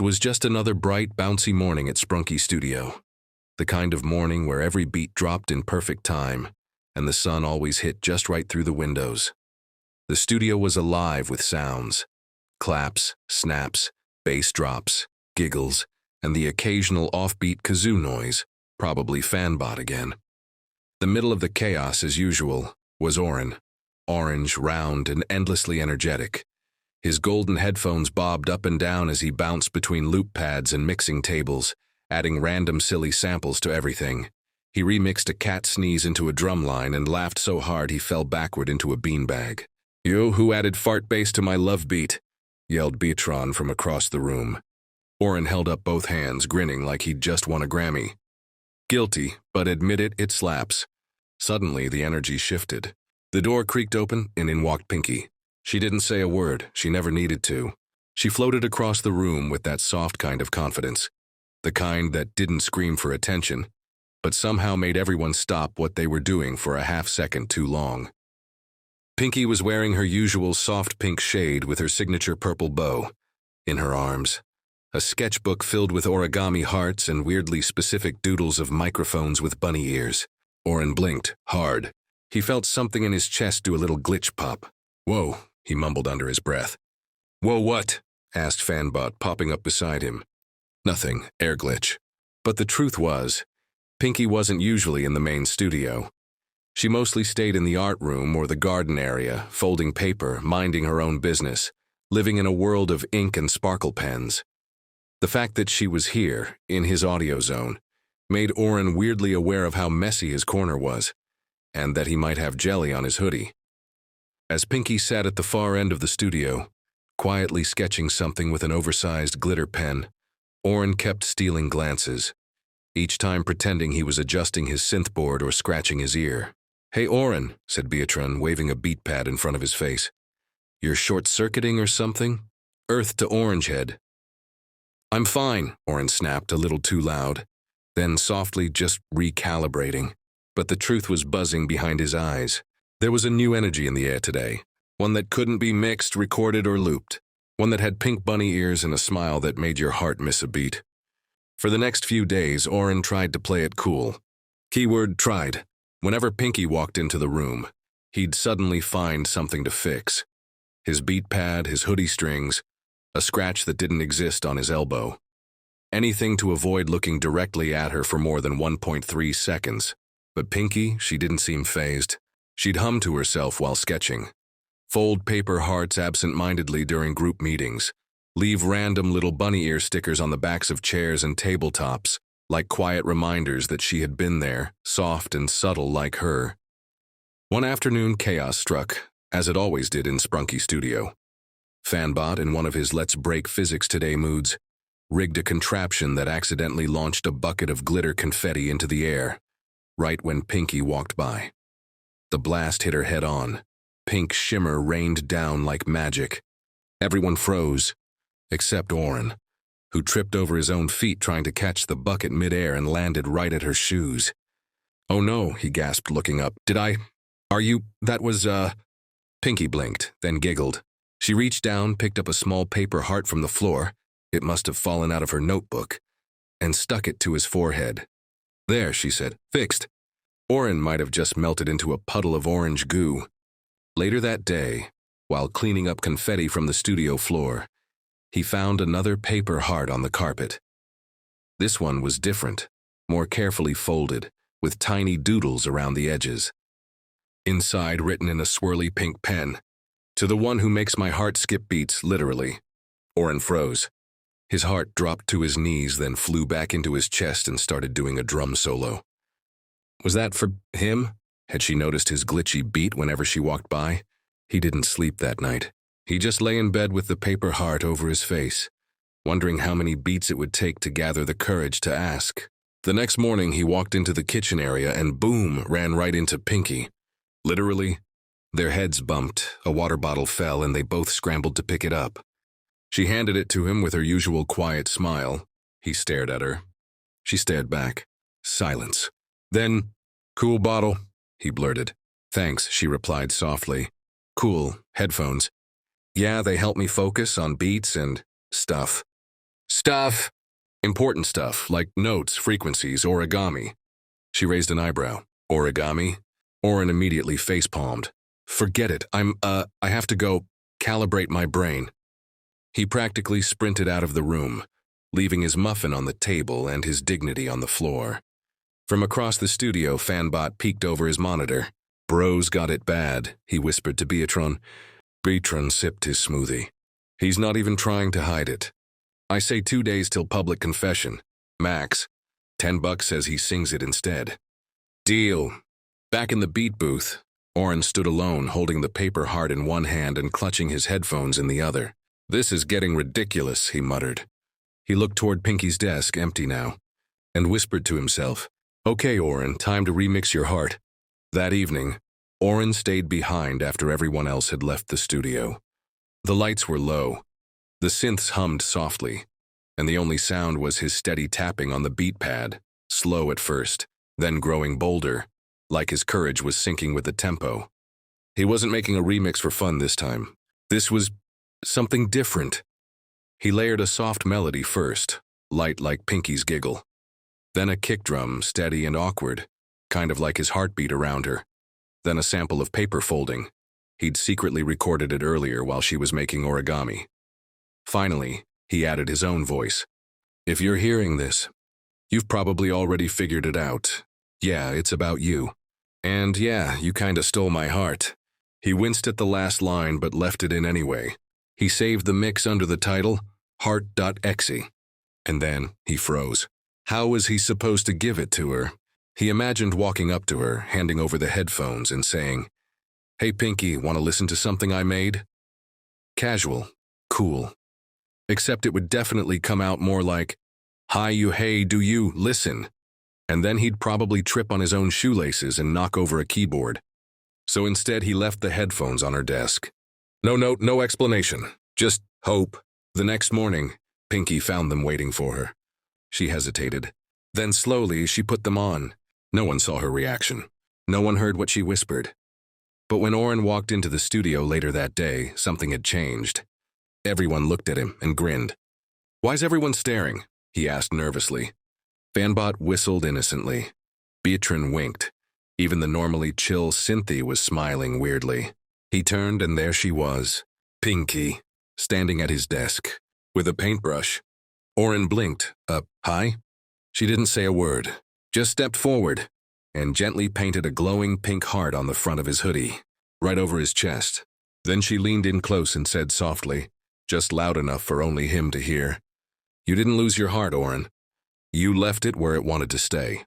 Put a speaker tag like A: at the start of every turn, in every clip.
A: It was just another bright, bouncy morning at Sprunki Studio. The kind of morning where every beat dropped in perfect time, and the sun always hit just right through the windows. The studio was alive with sounds. Claps, snaps, bass drops, giggles, and the occasional offbeat kazoo noise, probably fanbot again. The middle of the chaos, as usual, was Oren, orange, round, and endlessly energetic. His golden headphones bobbed up and down as he bounced between loop pads and mixing tables, adding random silly samples to everything. He remixed a cat sneeze into a drum line and laughed so hard he fell backward into a beanbag. "Yo, who added fart bass to my love beat?" yelled Beatron from across the room. Oren held up both hands, grinning like he'd just won a Grammy. Guilty, but admit it, it slaps. Suddenly, the energy shifted. The door creaked open, and in walked Pinki. She didn't say a word. She never needed to. She floated across the room with that soft kind of confidence. The kind that didn't scream for attention, but somehow made everyone stop what they were doing for a half-second too long. Pinki was wearing her usual soft pink shade with her signature purple bow. In her arms, a sketchbook filled with origami hearts and weirdly specific doodles of microphones with bunny ears. Oren blinked, hard. He felt something in his chest do a little glitch pop. "Whoa," he mumbled under his breath. "Whoa, what?" asked Fanbot, popping up beside him. "Nothing, air glitch." But the truth was, Pinki wasn't usually in the main studio. She mostly stayed in the art room or the garden area, folding paper, minding her own business, living in a world of ink and sparkle pens. The fact that she was here, in his audio zone, made Oren weirdly aware of how messy his corner was, and that he might have jelly on his hoodie. As Pinki sat at the far end of the studio, quietly sketching something with an oversized glitter pen, Oren kept stealing glances, each time pretending he was adjusting his synthboard or scratching his ear. "Hey, Oren," said Beatron, waving a beat pad in front of his face. "You're short-circuiting or something? Earth to orange head." "I'm fine," Oren snapped, a little too loud, then softly just recalibrating. But the truth was buzzing behind his eyes. There was a new energy in the air today, one that couldn't be mixed, recorded, or looped, one that had pink bunny ears and a smile that made your heart miss a beat. For the next few days, Oren tried to play it cool. Keyword tried. Whenever Pinki walked into the room, he'd suddenly find something to fix. His beat pad, his hoodie strings, a scratch that didn't exist on his elbow. Anything to avoid looking directly at her for more than 1.3 seconds. But Pinki, she didn't seem fazed. She'd hum to herself while sketching. Fold paper hearts absent-mindedly during group meetings. Leave random little bunny ear stickers on the backs of chairs and tabletops, like quiet reminders that she had been there, soft and subtle like her. One afternoon, chaos struck, as it always did in Sprunki Studio. Fanbot, in one of his let's break physics today moods, rigged a contraption that accidentally launched a bucket of glitter confetti into the air, right when Pinki walked by. The blast hit her head on. Pink shimmer rained down like magic. Everyone froze, except Oren, who tripped over his own feet trying to catch the bucket midair and landed right at her shoes. "Oh no," he gasped, looking up. That was, Pinki blinked, then giggled. She reached down, picked up a small paper heart from the floor, it must have fallen out of her notebook, and stuck it to his forehead. "There," she said, "fixed." Oren might have just melted into a puddle of orange goo. Later that day, while cleaning up confetti from the studio floor, he found another paper heart on the carpet. This one was different, more carefully folded, with tiny doodles around the edges. Inside, written in a swirly pink pen, "To the one who makes my heart skip beats, literally." Oren froze. His heart dropped to his knees, then flew back into his chest and started doing a drum solo. Was that for him? Had she noticed his glitchy beat whenever she walked by? He didn't sleep that night. He just lay in bed with the paper heart over his face, wondering how many beats it would take to gather the courage to ask. The next morning, he walked into the kitchen area and boom, ran right into Pinki. Literally, their heads bumped, a water bottle fell, and they both scrambled to pick it up. She handed it to him with her usual quiet smile. He stared at her. She stared back. Silence. Then, "Cool bottle," he blurted. "Thanks," she replied softly. "Cool, headphones. Yeah, they help me focus on beats and stuff." Stuff. Important stuff, like notes, frequencies, origami. She raised an eyebrow. Origami? Oren immediately facepalmed. Forget it, I have to go calibrate my brain. He practically sprinted out of the room, leaving his muffin on the table and his dignity on the floor. From across the studio, Fanbot peeked over his monitor. Bro's got it bad, he whispered to Beatron. Beatron sipped his smoothie. He's not even trying to hide it. I say 2 days till public confession. Max. $10 says he sings it instead. Deal. Back in the beat booth, Oren stood alone, holding the paper heart in one hand and clutching his headphones in the other. This is getting ridiculous, he muttered. He looked toward Pinky's desk, empty now, and whispered to himself, Okay, Oren, time to remix your heart. That evening, Oren stayed behind after everyone else had left the studio. The lights were low. The synths hummed softly, and the only sound was his steady tapping on the beat pad, slow at first, then growing bolder, like his courage was sinking with the tempo. He wasn't making a remix for fun this time. This was something different. He layered a soft melody first, light like Pinky's giggle. Then a kick drum, steady and awkward, kind of like his heartbeat around her. Then a sample of paper folding. He'd secretly recorded it earlier while she was making origami. Finally, he added his own voice. If you're hearing this, you've probably already figured it out. Yeah, it's about you. And yeah, you kinda stole my heart. He winced at the last line but left it in anyway. He saved the mix under the title, Heart.exe. And then he froze. How was he supposed to give it to her? He imagined walking up to her, handing over the headphones and saying, Hey Pinky, want to listen to something I made? Casual, cool. Except it would definitely come out more like, Hi you hey do you, listen. And then he'd probably trip on his own shoelaces and knock over a keyboard. So instead he left the headphones on her desk. No note, no explanation, just hope. The next morning, Pinky found them waiting for her. She hesitated. Then slowly she put them on. No one saw her reaction. No one heard what she whispered. But when Oren walked into the studio later that day, something had changed. Everyone looked at him and grinned. Why's everyone staring? He asked nervously. Fanbot whistled innocently. Beatron winked. Even the normally chill Cynthia was smiling weirdly. He turned and there she was, Pinky, standing at his desk, with a paintbrush. Oren blinked. Hi? She didn't say a word, just stepped forward, and gently painted a glowing pink heart on the front of his hoodie, right over his chest. Then she leaned in close and said softly, just loud enough for only him to hear, You didn't lose your heart, Oren. You left it where it wanted to stay.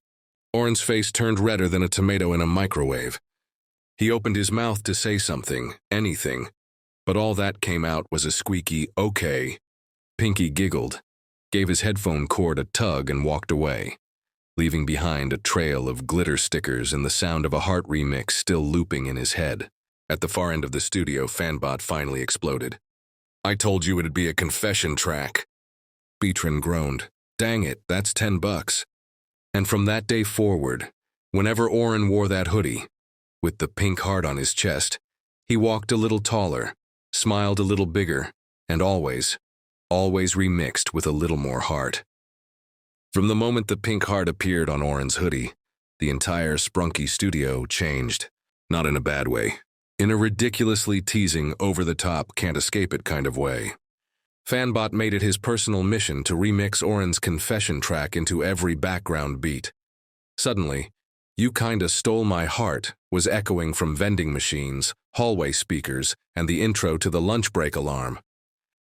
A: Oren's face turned redder than a tomato in a microwave. He opened his mouth to say something, anything, but all that came out was a squeaky, okay. Pinky giggled, gave his headphone cord a tug and walked away, leaving behind a trail of glitter stickers and the sound of a heart remix still looping in his head. At the far end of the studio, Fanbot finally exploded. I told you it'd be a confession track. Beatron groaned. Dang it, that's $10. And from that day forward, whenever Oren wore that hoodie, with the pink heart on his chest, he walked a little taller, smiled a little bigger, and always remixed with a little more heart. From the moment the pink heart appeared on Oren's hoodie, the entire Sprunki studio changed. Not in a bad way. In a ridiculously teasing, over-the-top, can't-escape-it kind of way. Fanbot made it his personal mission to remix Oren's confession track into every background beat. Suddenly, You Kinda Stole My Heart was echoing from vending machines, hallway speakers, and the intro to the lunch break alarm.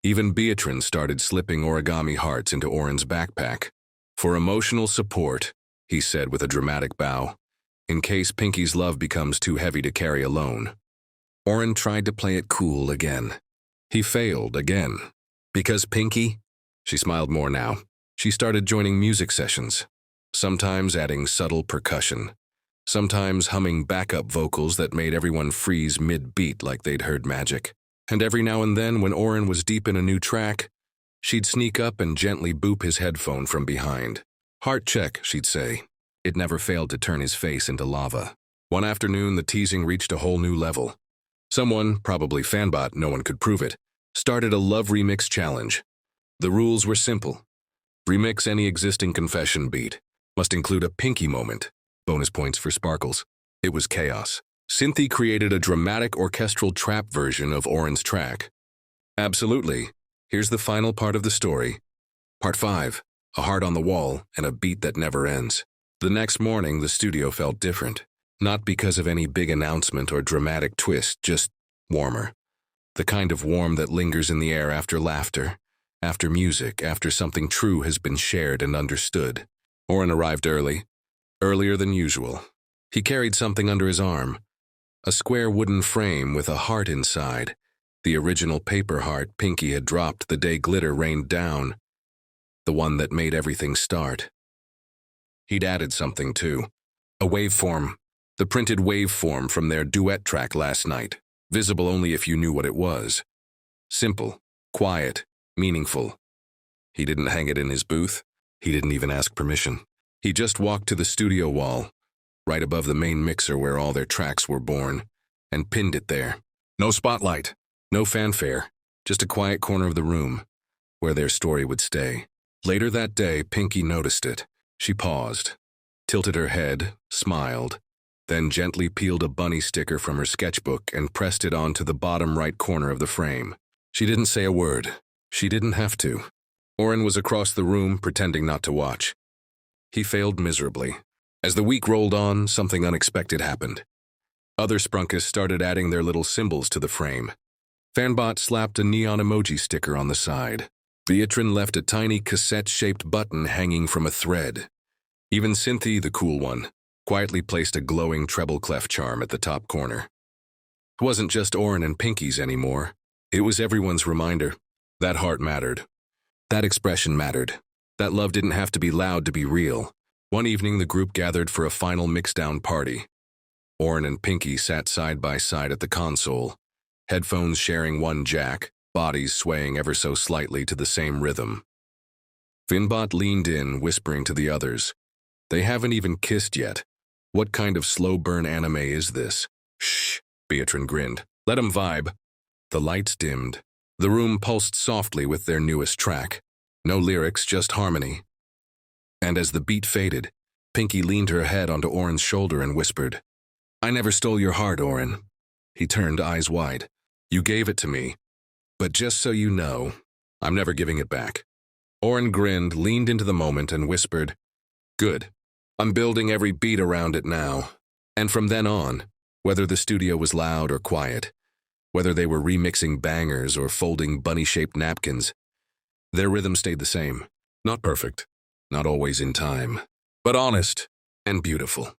A: Even Beatron started slipping origami hearts into Oren's backpack. For emotional support, he said with a dramatic bow, in case Pinky's love becomes too heavy to carry alone. Oren tried to play it cool again. He failed again. Because Pinky? She smiled more now. She started joining music sessions, sometimes adding subtle percussion, sometimes humming backup vocals that made everyone freeze mid-beat like they'd heard magic. And every now and then, when Oren was deep in a new track, she'd sneak up and gently boop his headphone from behind. Heart check, she'd say. It never failed to turn his face into lava. One afternoon, the teasing reached a whole new level. Someone, probably Fanbot, no one could prove it, started a love remix challenge. The rules were simple. Remix any existing confession beat. Must include a Pinki moment. Bonus points for sparkles. It was chaos. Cynthia created a dramatic orchestral trap version of Oren's track. Absolutely. Here's the final part of the story. Part 5. A heart on the wall and a beat that never ends. The next morning, the studio felt different. Not because of any big announcement or dramatic twist, just warmer. The kind of warm that lingers in the air after laughter, after music, after something true has been shared and understood. Oren arrived early, earlier than usual. He carried something under his arm, a square wooden frame with a heart inside, the original paper heart Pinki had dropped the day glitter rained down, the one that made everything start. He'd added something too, a waveform, the printed waveform from their duet track last night, visible only if you knew what it was. Simple, quiet, meaningful. He didn't hang it in his booth. He didn't even ask permission. He just walked to the studio wall, right above the main mixer where all their tracks were born, and pinned it there. No spotlight, no fanfare, just a quiet corner of the room, where their story would stay. Later that day, Pinki noticed it. She paused, tilted her head, smiled, then gently peeled a bunny sticker from her sketchbook and pressed it onto the bottom right corner of the frame. She didn't say a word. She didn't have to. Oren was across the room, pretending not to watch. He failed miserably. As the week rolled on, something unexpected happened. Other Sprunkists started adding their little symbols to the frame. Fanbot slapped a neon emoji sticker on the side. Beatrin left a tiny cassette-shaped button hanging from a thread. Even Cynthia, the cool one, quietly placed a glowing treble clef charm at the top corner. It wasn't just Oren and Pinki's anymore. It was everyone's reminder. That heart mattered. That expression mattered. That love didn't have to be loud to be real. One evening, the group gathered for a final mixdown party. Oren and Pinki sat side by side at the console, headphones sharing one jack, bodies swaying ever so slightly to the same rhythm. Finbot leaned in, whispering to the others, "They haven't even kissed yet. What kind of slow-burn anime is this?" "Shh," Beatrin grinned. "Let 'em vibe." The lights dimmed. The room pulsed softly with their newest track. No lyrics, just harmony. And as the beat faded, Pinki leaned her head onto Oren's shoulder and whispered, "I never stole your heart, Oren." He turned, eyes wide. "You gave it to me. But just so you know, I'm never giving it back." Oren grinned, leaned into the moment, and whispered, "Good. I'm building every beat around it now." And from then on, whether the studio was loud or quiet, whether they were remixing bangers or folding bunny-shaped napkins, their rhythm stayed the same. Not perfect, not always in time, but honest and beautiful.